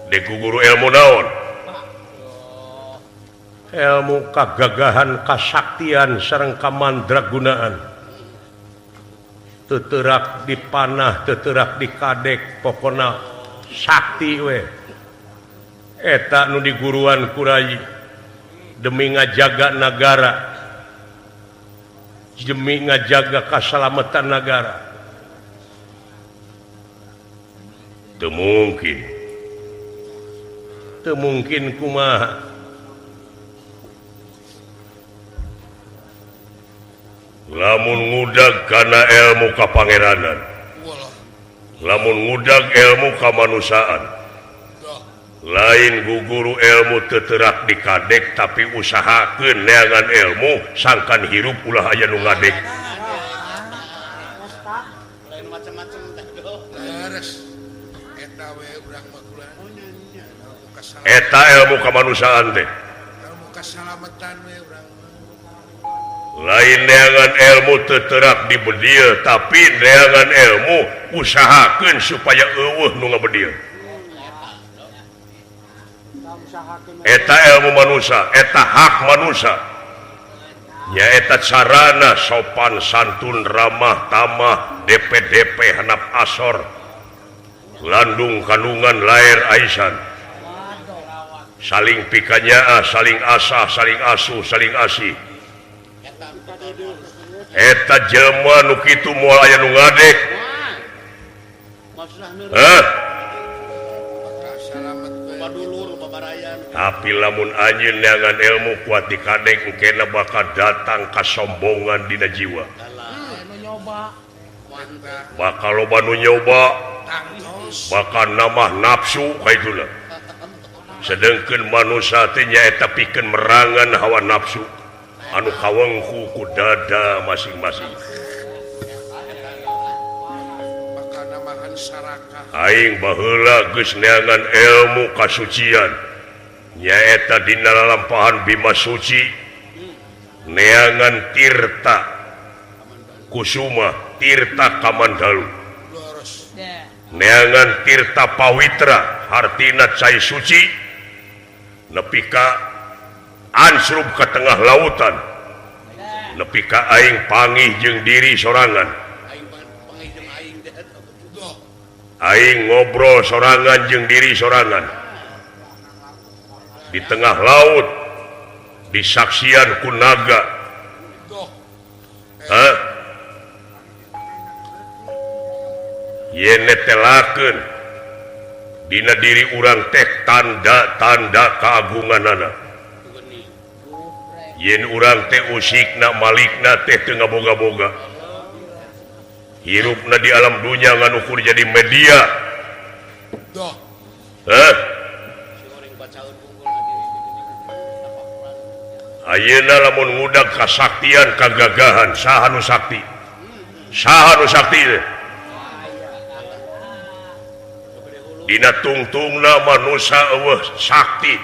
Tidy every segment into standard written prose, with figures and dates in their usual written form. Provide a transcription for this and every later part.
deku guru ilmu naon ilmu kagagahan kasaktian sareng kamandragunaan teterak dipanah teterak dikadek pokona sakti we eta nu diguruan kurai demi ngajaga negara demi ngajaga keselamatan negara teu mungkin kumaha lamun ngudag kana ilmu kapangeranan lamun ngudag ilmu kamanusiaan lain guguru ilmu teterak dikadek tapi usahakeun neangan ilmu sangkan hirup ulah aya nu ngadek lain macam-macam teh beres eta we urang mah eta ilmu kamanusiaan teh ilmu keselamatan we urang lain neangan ilmu teterak dibedieu tapi neangan ilmu usahakeun supaya eueuh nu ngabedieu eta ilmu manusia eta hak manusia nyaeta sarana sopan santun ramah tamah DP handap asor landung kandungan lair aisan saling pikanyaa saling asah saling asuh saling asih eta jelema nu kitu moal aya nu ngadek tapi lamun anjeun neangan ilmu kuat dikadek engkena bakal datang kasombongan dina jiwa bakal loba nu nyoba bakal nambah nafsu kaituna sedengkeun manusia teh nyaeta pikeun merangan hawa nafsu anu kawengku ku dada masing-masing aing baheula geus neangan ilmu kasucian nyaeta dina lalampahan bima suci neangan tirta kusuma tirta kamandalu neangan tirta pawitra hartina cai suci nepi ka ansrub ke tengah lautan nepi ka aing pangih jeung diri sorangan aing ngobrol sorangan jeung diri sorangan di tengah laut disaksian ku naga yen netelakeun dina diri urang teh tanda-tanda keagunganana yen urang teh usikna malikna teh teu ngaboga-boga hirupna di alam dunya ngan ukur jadi media ayeuna lamun ngudag kasaktian kagagahan saha nu sakti teh dina tungtungna manusia eueuh sakti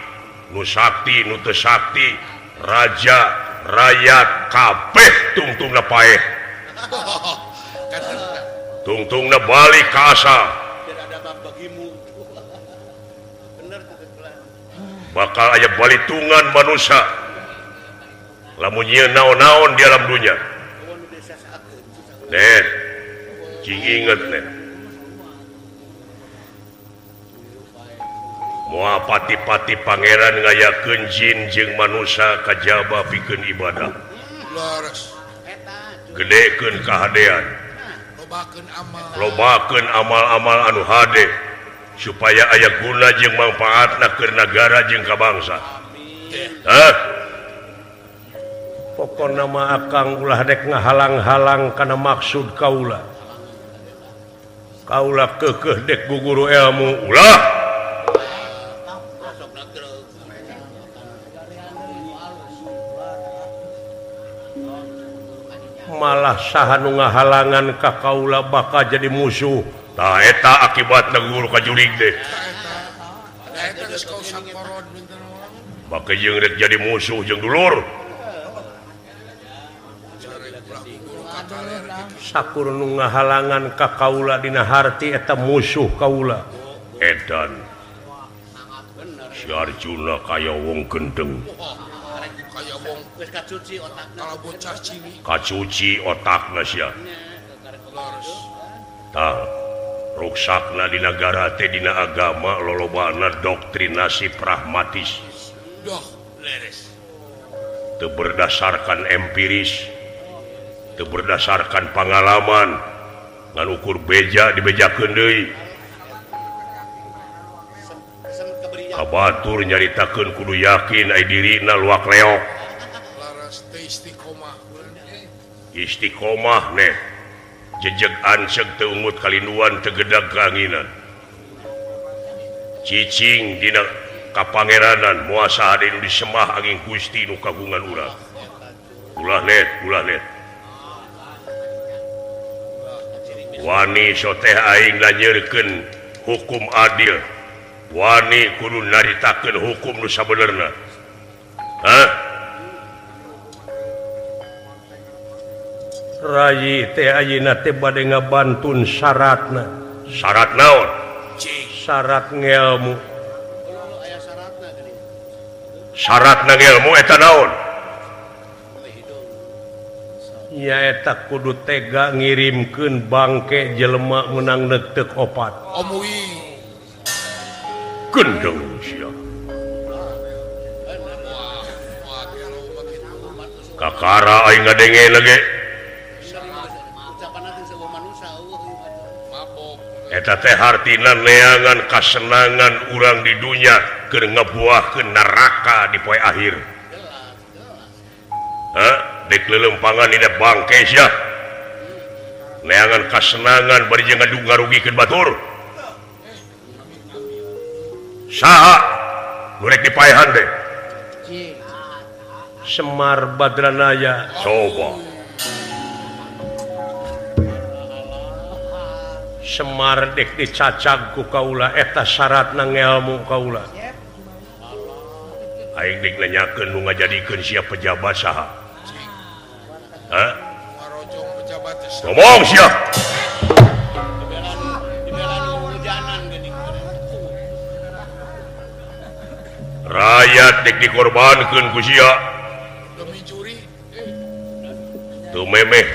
nu teu sakti raja rakyat kabeh tungtungna paeh tungtungna balik ka asal bakal aya balitungan manusia lamun ieu naon-naon di alam dunya net cing inget net moal pati-pati pangeran ngayakeun jin jeung manusia kajaba pikeun ibadah gedekeun kahadean lobakeun amal-amal anu hade supaya aya guna jeung mangpaatna keur nagara jeung ka bangsa pokona mah akang ulah dek ngahalang-halang kana maksud kaula keukeuh dek guguru ilmu ulah malah saha nu ngahalangan ka kaula bakal jadi musuh tah eta akibatna guru kajurig deh bakal jeung rek jadi musuh jeung dulur sakur nu ngahalangan ka kaula dina harti eta musuh kaula edan si Arjuna kaya wong gendeng Kaya wong Wis kacuci otakna. kalau bocah cilik. kacuci otakna sia Leres. tah ruksakna di negara teh dina agama lolobana doktrinasi pragmatis Doh, leres. teu berdasarkan empiris teu berdasarkan pengalaman ngan ukur beja dibejakeun deui Semut keberian. kabatur nyaritakeun kudu yakin ai dirina luak leok Laras teh istiqomah. istiqomah neh jejeg anseg teu ungut kalinduan teu gedag keanginan cicing dina kapangeranan muasa ade nu disemah angin Gusti nu kagungan urang ulah net wani soteh aing nanyeurkeun hukum adil wani kudu naritakeun hukum nu sabenerna Rayi teh ayeuna teh bade ngabantun syaratna. Syarat naon? Syarat ngelmu. Aya syaratna gini. Syaratna ngelmu eta naon? Nya eta kudu tega ngirimkeun bangke jelema meunang neuteuk opat. Omui. Gendeng sia. Wah, kalau begitu. Kakara aing ngadenge lagi. Ucapan nanti sebuah manusia. Mabok. Eta teh hartina neangan kasenangan urang di dunya keur ngabuahkeun neraka di poe akhir. Dek lelempangan dina bangke sia. Neangan kasenangan bari jeung ngarugikeun batur. Saha nu rek dipaehan teh? Semar Badranaya. Coba. Semar dek dicacag ku kaula eta syaratna ngelmu kaula. Aing dek nanyakeun nu ngajadikeun sia pejabat saha? Ngarojong pejabat teh. Ngomong sia. Dibelaan hujanan gini. Rakyat dek dikorbankeun ku sia. Demi juri. Tuh memeh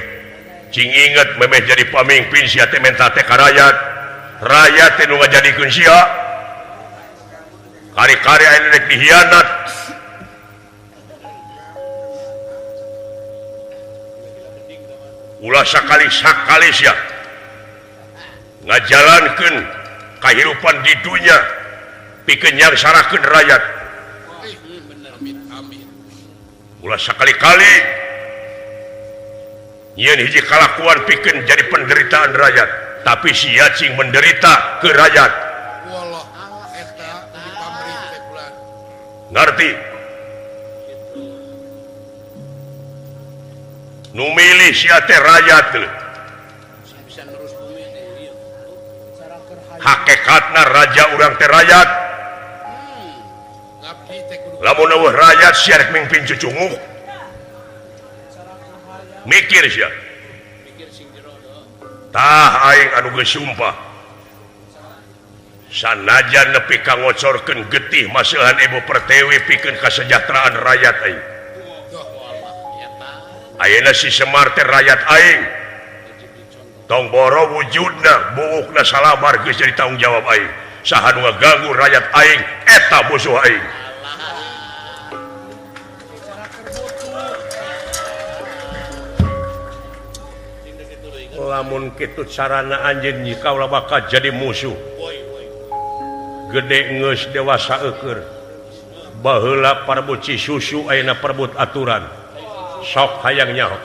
cing inget memeh jadi pamimpin sia teh menta teh ka rakyat. Rakyat teh nu ngajadikeun sia. Kari-kari aya rek dihianat. Ulah sakali-sakali sia ngajalankeun kahirupan di dunia pikeun nyangsarakeun rakyat. Amin. Ulah sakali-kali nyeun hiji kalakuan pikeun jadi penderitaan rakyat, tapi sia cing menderita ke rakyat. Wallah, eta di pamrih teh bulan. Ngerti? Nu milih sia teh rakyat teh. Bisa nerus bumi ini. Hakikatna raja urang teh rakyat. Ngabdi teh kudu Lamun eueuh rakyat sia rek mimpin cucunguk. Mikir sia. Tah aing anu geus sumpah. Sanajan nepi ka ngocorkeun getih maseuhan Ibu Pertiwi pikeun kasejahteraan rakyat aing. Ayeuna si Semar teh rakyat aing. Tong boro wujudna, buukna salabar geus jadi tanggung jawab aing. Saha nu ngaganggu rakyat aing eta musuh aing. Lamun kitu carana anjeun nyi kaula bakal jadi musuh. Gede geus dewasa eukeur. Baheula parbut susu ayeuna parbut aturan. Sok hayang nyaho.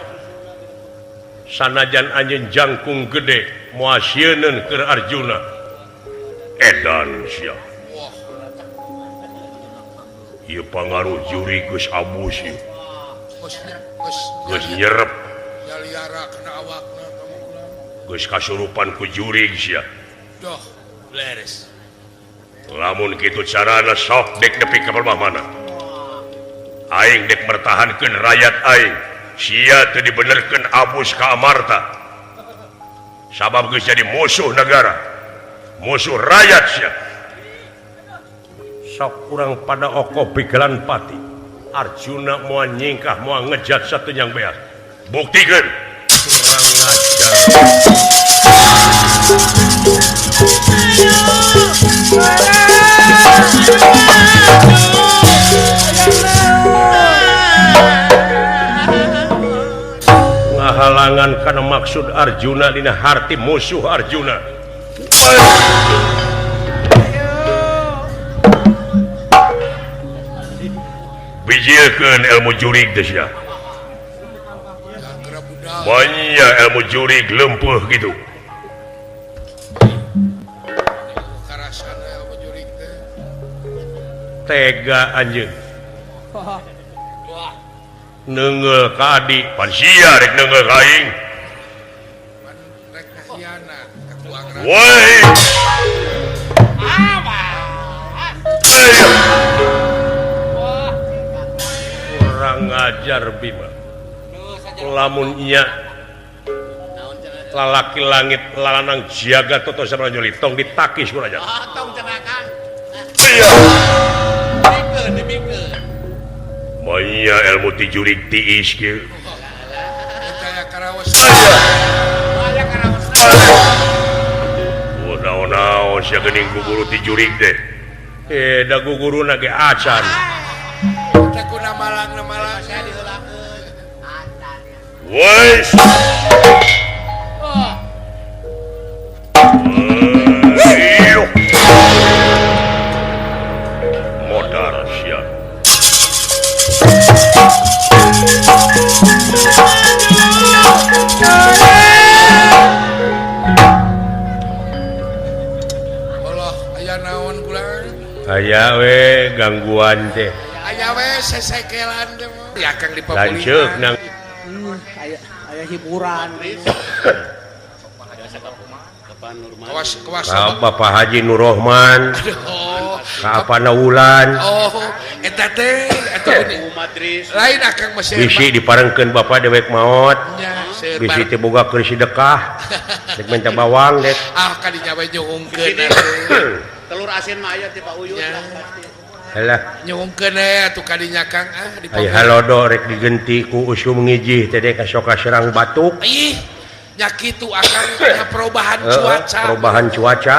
Sanajan anjeun jangkung gede moal sieuneun keur Arjuna. Edan sia. Ieu pangaruh juri geus abus ieu. Geus nyerep. nyaliara kena awakna kamu ulang. Geus kasurupan ku juri sia. Doh, beres. Lamun kitu carana sok dek nepi ka mana. Aing dek mertahankeun rakyat aing. Sia teu dibenerkeun abus ka amarta. Sabab geus jadi musuh negara. Musuh rakyat sia. sok kurang pada oko begelan pati Arjuna mau nyingkah mau ngejat satu yang beas buktikan kurang ngahalangan karena maksud Arjuna dina harti musuh Arjuna bijilkeun ilmu jurig desya banyak ilmu jurig lempuh gitu tega anjeun neungeul ka adi pan sia rek neungeul ka aing woi kurang ngajar Bima lamun nya lalaki langit lanang jaga toto sama nyoli tong ditakis kurang aja tong cenakan iya dibikeun maya ilmu ti jurig tiis kieu Kaya karawas. aya karaos naon-naon sia geuning guguru ti jurig teh da guguruna ge acan Teh kuna malang saya diheulakeun wes modar sia Allah aya naon kula? aya we gangguan teh Aya we sesekelan teh mah. Ya Kang di lanceuk nang aya hiburan. Kawas ka Bapak Haji Nur Rohman Oh, ka Apana Wulan oh, eta teh eta geuning. Madris Lain akang masih bisi diparengkeun Bapak dewek maot nya seueur bisi bareng. teh boga keur sedekah dek minta bawang dek Ah kadinya we nyuhungkeun telur asin mah aya ti Pak Uyut Ya. lah pasti halah nyuhungkeun atuh kadinya Kang di ai halodo rek digenti ku usum ngijih teh dek sok serang batuk Ih, nya kitu akang nya perubahan cuaca. perubahan cuaca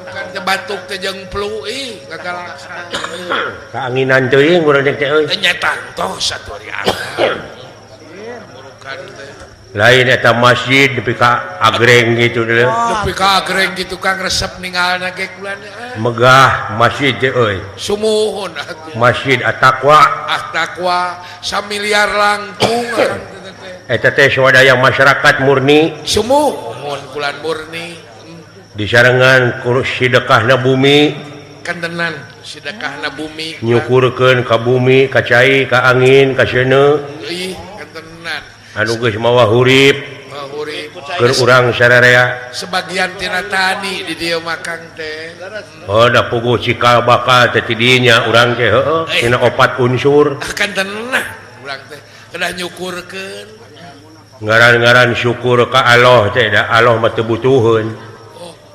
Kan teh batuk teh jeung flu ngagalaksan. kaanginan teuing urang dek teh euy Teh nya tantos atuh ari anak. Murukan teh. lain eta masjid nepi ka agreng gitu deh Nepi ka agreng gitu Kang resep ninggalna ge kulan megah masjid teh euy sumuhun atuh. masjid at-taqwa Takwa samiliar langkung akang teh. eta teh swadaya masyarakat murni Sumuhun kulan murni. disarengan ku sedekahna bumi Kan tenan sedekahna bumi. nyukurkeun ka bumi ka cai ka angin ka seuneu Ih, kan tenan. anu geus mawa hurip Bahuri keur urang sararea sebagian tina tani di dieu makang teh. oh da puguh cikal bakal teh ti dieu nya urang teh heueuh tina opat unsur Kan tenan urang teh kedah nyukurkeun. ngaran-ngaran syukur ka Allah teh da Allah mah teu butuheun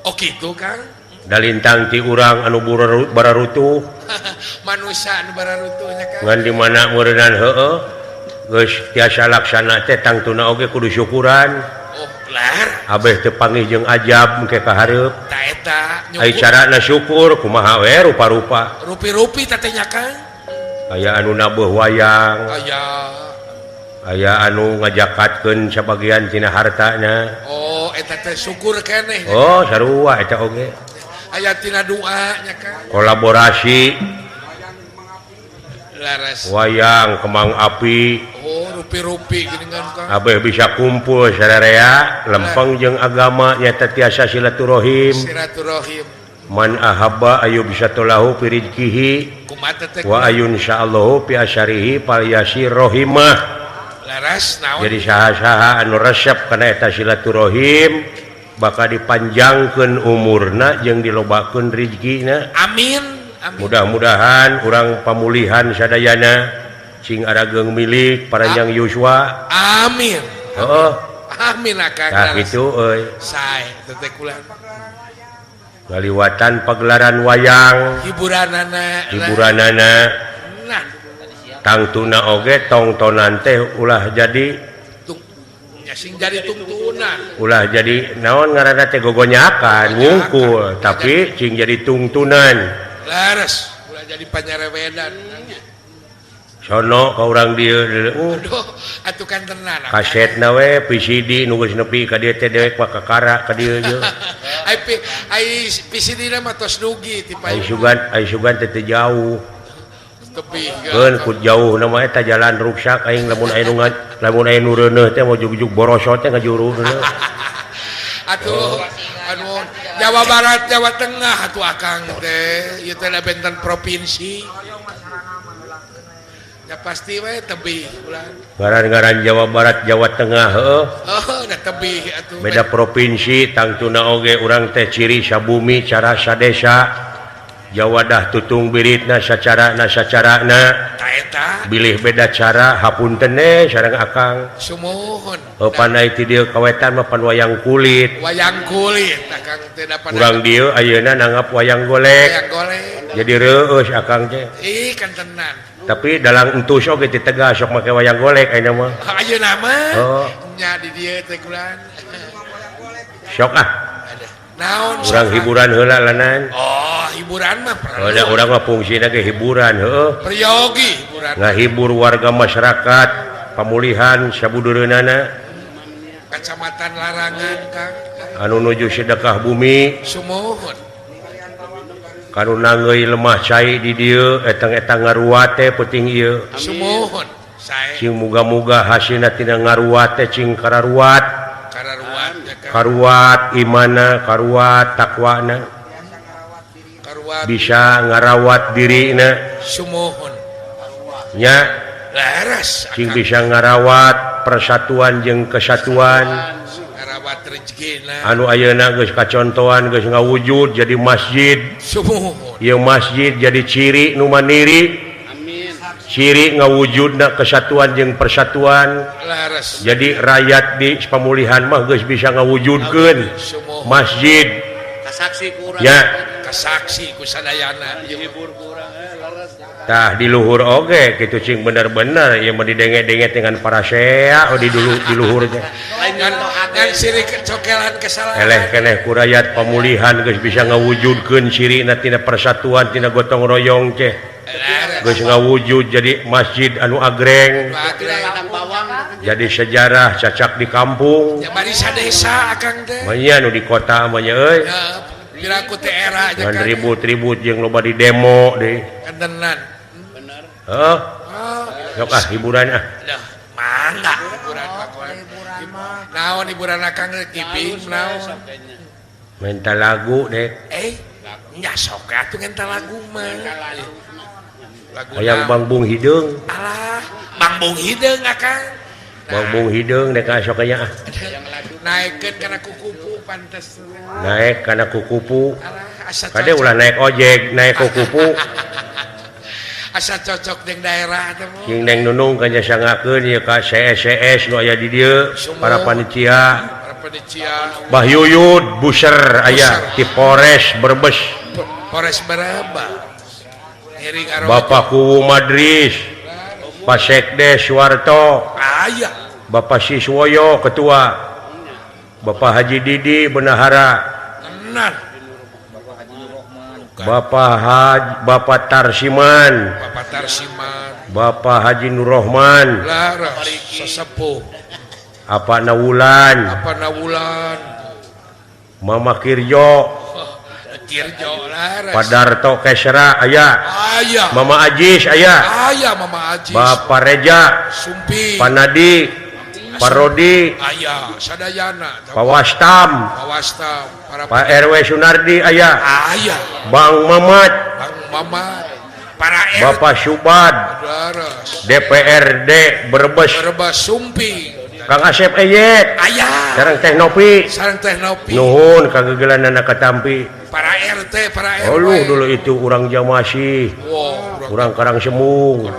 Oh gitu Kang. da lintang ti urang anu bararutuh Manusia anu bararutuhnya Kang. ngan di mana meureunana heueuh geus tiasa laksana teh tangtuna oge kudu syukuran Oh lar abeh teu panggih jeung ajab engke ka hareup ta eta ai nyukur carana syukur kumaha we rupa-rupa rupi-rupi tatenya Kang. aya anu nabuh wayang Aya aya anu ngajakatkeun sabagian tina hartana oh eta teh syukur keneh. oh sarua eta oge Aya tina doa nya Kang. kolaborasi Laras. wayang kembang api Oh rupi-rupi geuningan Kang. abeh bisa kumpul sararea lempeng jeung agama nyata tiasa silaturahim Silaturahim. man ahabba ayu bisa tolahu fi rizqihi Kumaha teh wa ayun insyaallahu fi asyarihi fal yasir rahimah laras naon? jadi saha-saha anu resep kana eta silaturahim bakal dipanjangkeun umurna jeung dilobakeun rezekina Amin. Amin. mudah-mudahan urang pamulihan sadayana cing arageung milik paranjang Yuswa Amin. heeh Amin akang. tah laras. kitu euy Sae teh kulan. ngaliwatan pagelaran wayang hiburanana tangtuna oge tongtonan teh ulah jadi ulah jadi naon ngaranna teh gogonyakan ngungkul tapi cing jadi tungtunan laras ulah jadi panyarewedan sono ka urang dieu atuh kan tenan kasetna we PCD nu geus nepi ka dieu teh dewek kakara ka dieu je ai PCD na mah tos dugi ti ai sugan teh jauh tepi keun ku jauh na mah eta jalan ruksak aing lamun aya nu reuneuh teh mau jugjug borosot teh ngajuru atuh anu Jawa Barat Jawa Tengah atuh akang teh ieu teh benten provinsi ya pasti we tebih ulah ngaran-ngaran Jawa Barat Jawa Tengah heuh da tebih atuh beda provinsi tangtuna oge urang teh ciri sabumi cara sadesa Jawa dah tutung biritna sacarana ta eta bilih beda cara hapunten sareng akang sumuhun panai ti dieu kawetan mah pan wayang kulit akang teh dapat urang dieu ayeuna nanggap wayang golek jadi reueus akang teh kan tenan tapi dalang entus oge ti tegas sok make wayang golek ayeuna mah ayeuna mah nya di dieu teh kulan sok naon urang hiburan heula lanan hiburan mah ada urang mah fungsina ge hiburan heueuh priyogi hiburan ngahibur warga masyarakat pamulihan sabudureunana kacamatan Larangan Kang anu nuju sedekah bumi sumuhun kanu nanggeuy lemah cai di dieu etang-etang ngaruat teh penting ieu sumuhun sae cing muga-muga hasilna tina ngaruat teh cing kararuat karuat imana karuat takwana bisa ngarawat dirina sumuhun nya laras cing bisa ngarawat persatuan jeung kesatuan ngarawat rezekina anu ayeuna geus kacontohan geus ngawujud jadi masjid sumuhun ieu masjid jadi ciri nu mandiri ciri ngawujudna kesatuan jeung persatuan laras jadi rakyat di pemulihan mah geus bisa ngawujudkeun masjid kasaksi ku urang ya kasaksi ku sadayana hibur ku urang laras tah di luhur oge kitu cing bener-bener ieu mah didenge-denge dengan para sea di luhur teh ngan siri cokelan kesalahan eleh keneh ku rakyat pemulihan geus bisa ngawujudkeun cirina tina persatuan tina gotong royong teh geus ngawujud jadi masjid anu agreng jadi sejarah cacak di kampung ya bari sadesa akang teh manya nu di kota mah euy piraku teh era aja kan ribut-ribut jeung loba di demo deui kantenan bener heuh sok hiburan mangga hiburan naon hiburan akang TV naon minta lagu dek nya sok atuh ngenta lagu mah hayang Bang Hideung alah Bang Hideung akang Bang Hideung dek sok aya naikeun kana kukupu pantes naik kana kukupu asa kade ulah naik ojek naik kukupu asa cocok jeung daerah teh mah cing Neng Nunung kan sangakeun ieu ka CS nu aya di dieu para panitia Bah Yuyud Buser aya ti Polres Brebes Bapak Kuwu Madris Pak Sekdes Suwarto Bapak Siswoyo Ketua Bapak Haji Didi Benahara Bapak Tarsiman Bapak Haji Nurrohman sesepuh Apa Nawulan Mama Kirjo Pak Darto Kesra aya Mama Ajis aya Bapak Reja Pak Nadi Pak Rodi Pak Wastam Pak RW Sunardi aya Bang Mamat Bapak Subad DPRD Brebes Kang Asep Eyet sareng Teh Nopi nuhun kagegelanana katampi para RT para RW dulu itu urang Jamasi urang Karangsemung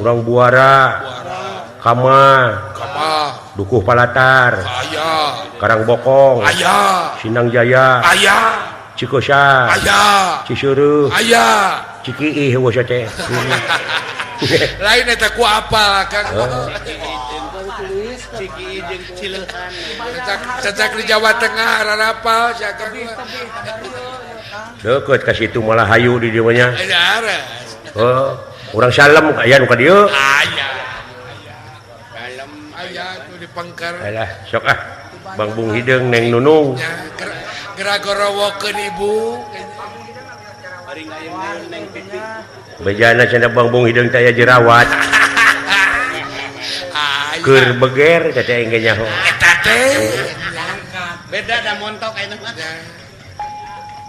urang Buara Kama Dukuh Palatar Karang Bokong Sinang Jaya Cikosa aya Cisuruh aya Cikiih wasa teh lain eta ku apal Kang Ciki jeung Cilehan. cacak di Jawa Tengah rarapal sia Kang deket ka situ malah hayu di dieu nya aras oh urang salem aya nu ka dieu aya Dalam aya tu di Pengker alah sok Bang Bung Hideung Neng Nunung nya gerak gorowokeun ibu hari ngayun neng pipi. bejana cenah Bang Bung Hideung teh aya jerawat aya keur beger teh engge nyaho eta teh Beda da montok ayeuna mah. nya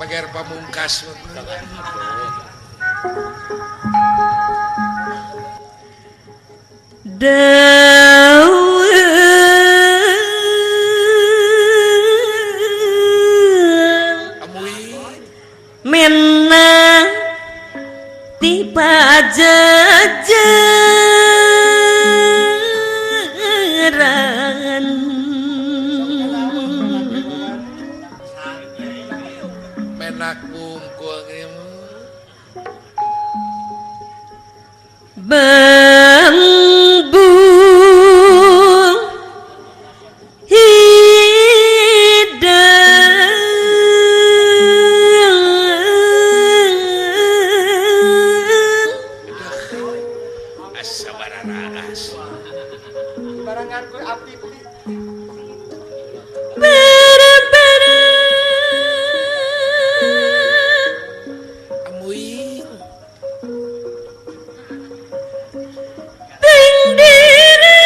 bager pamungkas amuy Mena tiba jajaran menak bungkul kieu bambu hidang asa bararas bara-bara amuy ting diri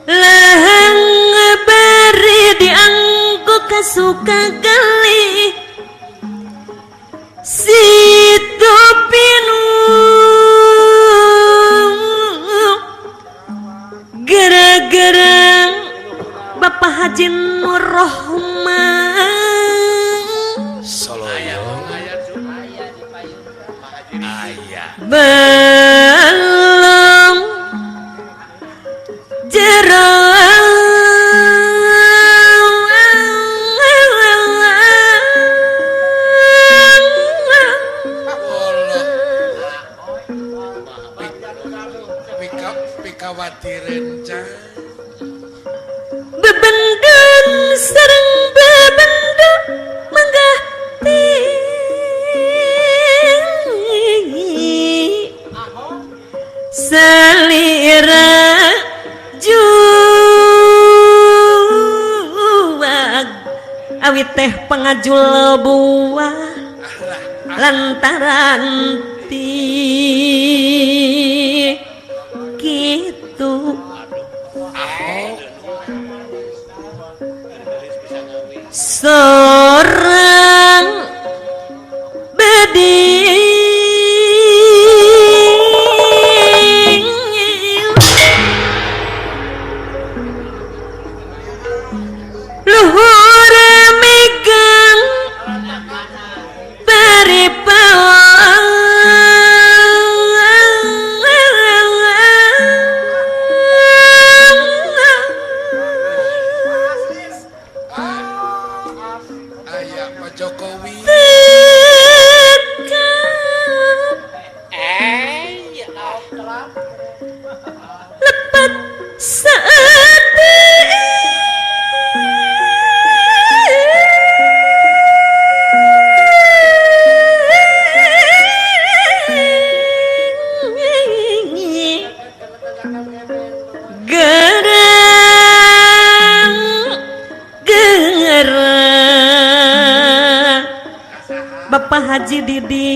lahang bari dianggo kasuka gali situ pinu gara-gara Bapak Haji Nur Rohman soloyo aya belum pikawatireun can bebendun sareng bebendun menggah salira juag awit teh pangajul buah lantaran ti gitu seorang beding luhur megang aya Pak Jokowi lepat saat gerang Bapak Haji Didi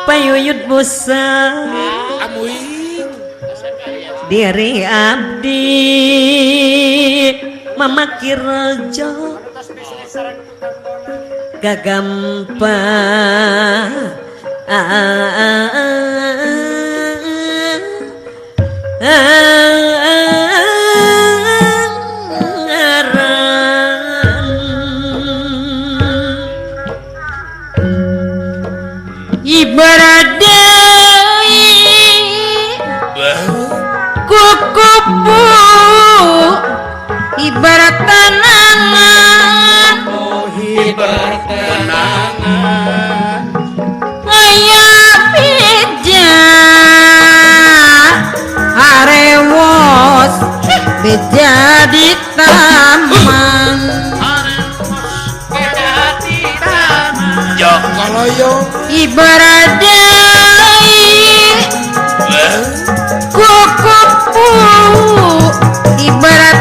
Payuyut Busa amuy diri abdi Mama Kirojo gagampa ngaran ibarat deui kukupu ibarat tanangan aya beja arewos beja di taman Kaloyong ibarat deui kukupu ibarat